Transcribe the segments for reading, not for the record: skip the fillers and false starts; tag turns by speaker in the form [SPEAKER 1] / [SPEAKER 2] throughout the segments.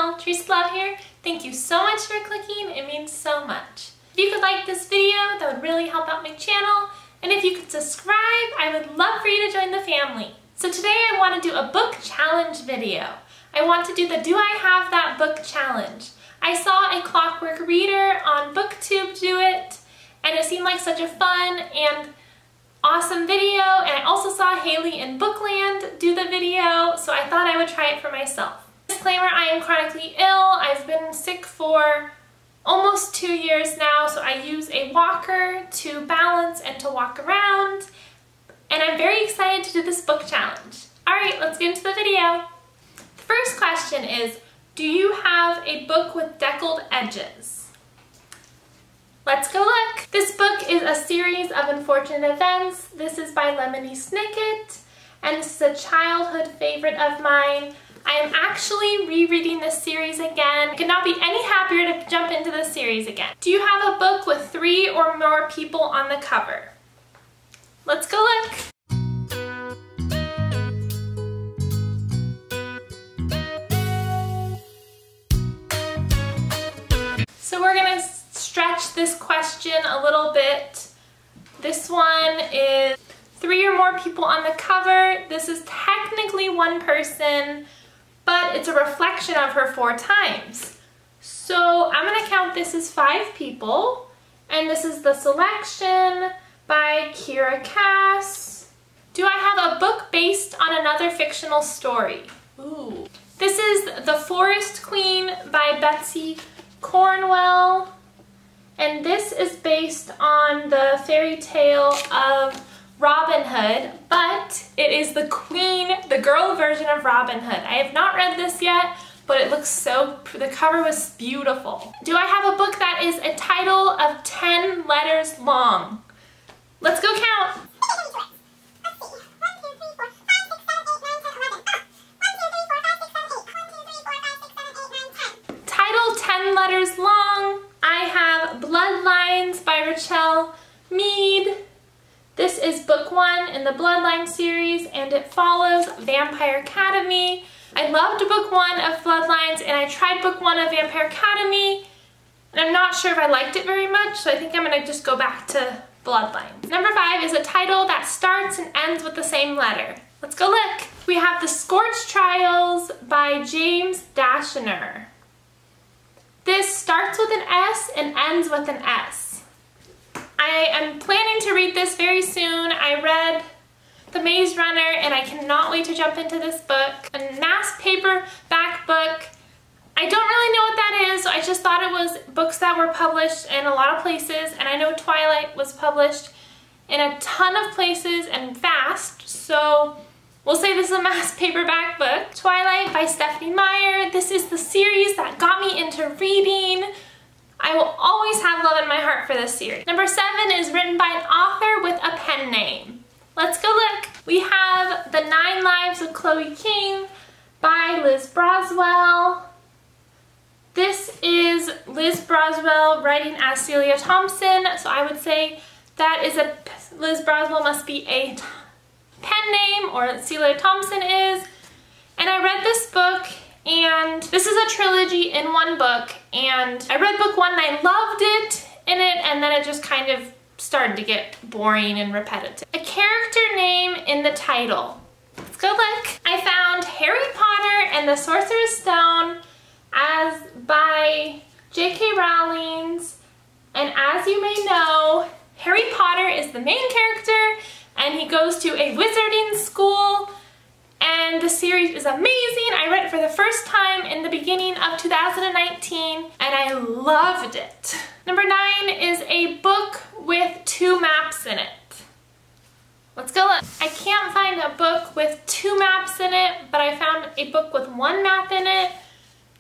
[SPEAKER 1] Richelle, Trees Love here. Thank you so much for clicking, it means so much. If you could like this video, that would really help out my channel, and if you could subscribe, I would love for you to join the family. So today I want to do a book challenge video. I want to do the Do I Have That Book challenge. I saw a Clockwork Reader on booktube do it, and it seemed like such a fun and awesome video, and I also saw Haley in Bookland do the video, so I thought I would try it for myself. Disclaimer, I am chronically ill. I've been sick for almost 2 years now, so I use a walker to balance and to walk around, and I'm very excited to do this book challenge. Alright, let's get into the video. The first question is, do you have a book with deckled edges? Let's go look! This book is a series of unfortunate events. This is by Lemony Snicket, and this is a childhood favorite of mine. I am actually rereading this series again. I could not be any happier to jump into this series again. Do you have a book with 3 or more people on the cover? Let's go look! So we're gonna stretch this question a little bit. This one is 3 or more people on the cover. This is technically one person, but it's a reflection of her 4 times. So I'm gonna count this as 5 people, and this is the selection by Kiera. Do I have a book based on another fictional story? Ooh. This is The Forest Queen by Betsy, Cornwell, and this is based on the fairy tale of Robin Hood, but it is the girl version of Robin Hood. I have not read this yet, but it looks so, the cover was beautiful. Do I have a book that is a title of 10 letters long? Let's go count. Title 10 letters long. I have Bloodlines by Richelle, Mead. This is book 1 in the Bloodlines series, and it follows Vampire Academy. I loved book 1 of Bloodlines, and I tried book 1 of Vampire Academy, and I'm not sure if I liked it very much, so I think I'm gonna just go back to Bloodlines. Number 5 is a title that starts and ends with the same letter. Let's go look. We have The Scorch Trials by James Dashner. This starts with an S and ends with an S. I am planning to read this very soon. I read The Maze Runner and I cannot wait to jump into this book. A mass paperback book. I don't really know what that is. I just thought it was books that were published in a lot of places, and I know Twilight was published in a ton of places and fast, so we'll say this is a mass paperback book. Twilight by Meyer. This is the series that got me into reading. I will always have love in my heart for this series. Number 7 is written by an author with a pen name. Let's go look. We have The 9 Lives of Chloe King by Braswell. This is Braswell writing as Celia Thompson, so I would say that is Braswell must be a pen name, or Celia Thompson is. And I read this book, and this is a trilogy in one book, and I read book 1 and I loved it and then it just kind of started to get boring and repetitive. A character name in the title. Let's go look. I found Harry Potter and the Sorcerer's Stone as by J.K. Rowling, and as you may know, Harry Potter is the main character, and he goes to a wizarding school, and the series is amazing. I read it for the first time in the beginning of 2019, and I loved it. Number 9 is a book with 2 maps in it. Let's go look. I can't find a book with 2 maps in it, but I found a book with 1 map in it.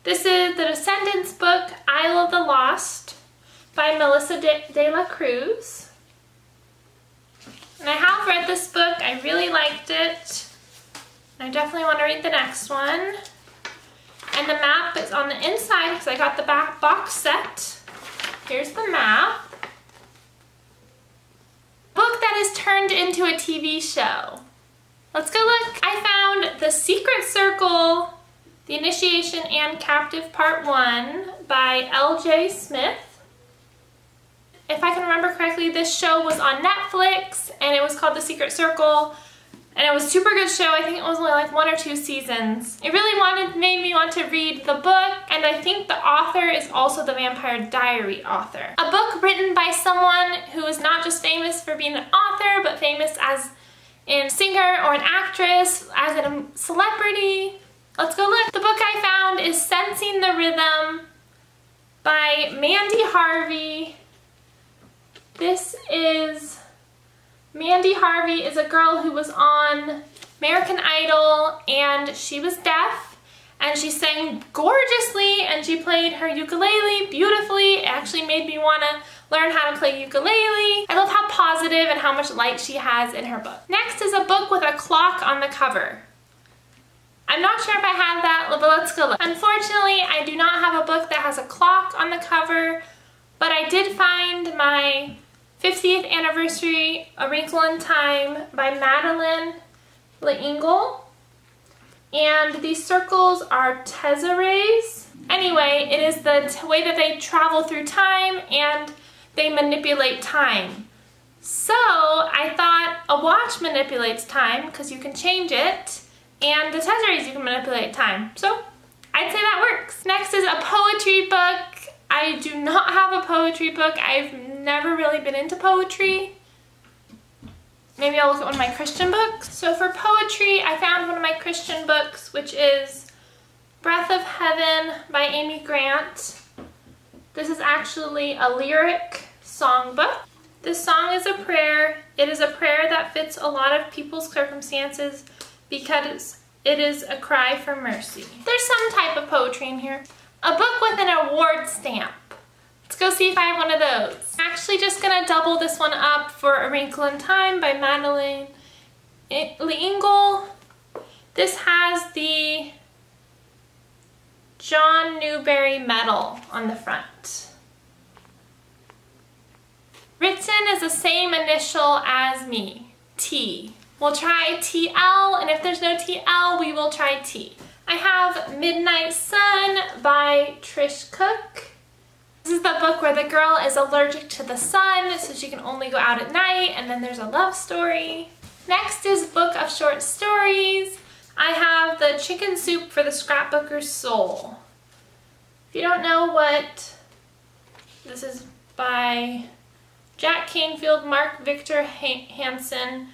[SPEAKER 1] This is the Descendants book, Isle of the Lost by Melissa de la Cruz. And I have read this book. I really liked it. I definitely want to read the next one. And the map is on the inside because I got the back box set. Here's the map. Book that is turned into a TV show. Let's go look. I found The Secret Circle The Initiation and Captive Part 1 by L.J. Smith. If I can remember correctly, this show was on Netflix and it was called The Secret Circle. And it was a super good show. I think it was only like 1 or 2 seasons. It really made me want to read the book, and I think the author is also the Vampire Diary author. A book written by someone who is not just famous for being an author, but famous as a singer or an actress, as a celebrity. Let's go look. The book I found is Sensing the Rhythm by Mandy Harvey. Mandy Harvey is a girl who was on American Idol, and she was deaf, and she sang gorgeously, and she played her ukulele beautifully. It actually made me want to learn how to play ukulele. I love how positive and how much light she has in her book. Next is a book with a clock on the cover. I'm not sure if I have that, but let's go look. Unfortunately, I do not have a book that has a clock on the cover, but I did find my 50th Anniversary, A Wrinkle in Time by Madeleine L'Engle. And these circles are tesserae. Anyway, it is the way that they travel through time and they manipulate time. So I thought a watch manipulates time because you can change it, and the tesserae you can manipulate time. So I'd say that works. Next is a poetry book. I do not have a poetry book. I've never really been into poetry. Maybe I'll look at one of my Christian books. So for poetry, I found one of my Christian books, which is Breath of Heaven by Amy Grant. This is actually a lyric songbook. This song is a prayer. It is a prayer that fits a lot of people's circumstances because it is a cry for mercy. There's some type of poetry in here. A book with an award stamp. Let's go see if I have one of those. I'm actually just gonna double this one up for A Wrinkle in Time by Madeleine L'Engle. This has the John Newbery medal on the front. Written is the same initial as me, T. We'll try TL, and if there's no TL, we will try T. I have Midnight Sun by Trish Cook. This is the book where the girl is allergic to the sun, so she can only go out at night, and then there's a love story. Next is Book of Short Stories. I have the Chicken Soup for the Scrapbooker's Soul. If you don't know what, this is by Jack Canfield, Mark Victor Hansen,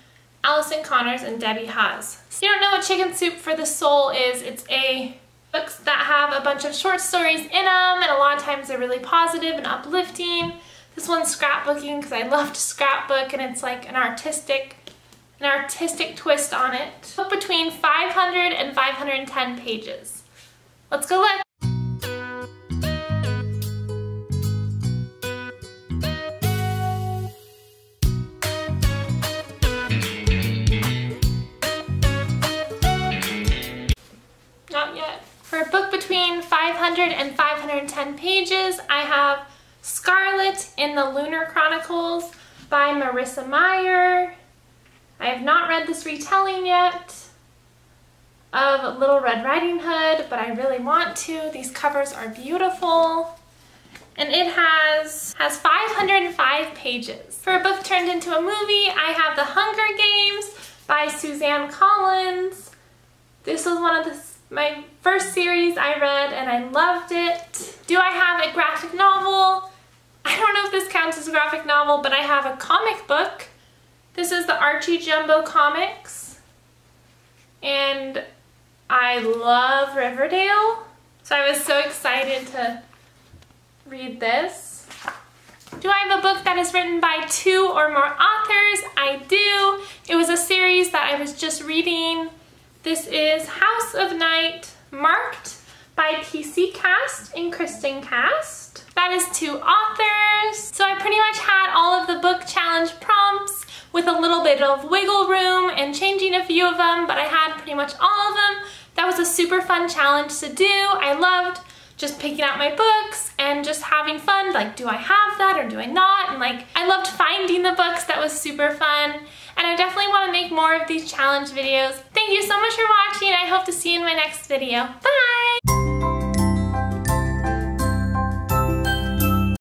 [SPEAKER 1] Allison Connors, and Debbie Haas. If you don't know what Chicken Soup for the Soul is, it's a books that have a bunch of short stories in them, and a lot of times they're really positive and uplifting. This one's scrapbooking because I love to scrapbook, and it's like an artistic twist on it. Book between 500 and 510 pages. Let's go look. Not yet. For a book between 500 and 510 pages, I have Scarlet in the Lunar Chronicles by Marissa Meyer. I have not read this retelling yet of Little Red Riding Hood, but I really want to. These covers are beautiful. And it has 505 pages. For a book turned into a movie, I have The Hunger Games by Suzanne Collins. This was one of my first series I read, and I loved it. Do I have a graphic novel? I don't know if this counts as a graphic novel, but I have a comic book. This is the Archie Jumbo Comics, and I love Riverdale, so I was so excited to read this. Do I have a book that is written by 2 or more authors? I do. It was a series that I was just reading. This is House of Night, marked by PC Cast and Kristen Cast. That is 2 authors. So I pretty much had all of the book challenge prompts with a little bit of wiggle room and changing a few of them, but I had pretty much all of them. That was a super fun challenge to do. I loved just picking out my books and just having fun, like, do I have that or do I not? And like, I loved finding the books. That was super fun. And I definitely want to make more of these challenge videos. Thank you so much for watching. I hope to see you in my next video. Bye!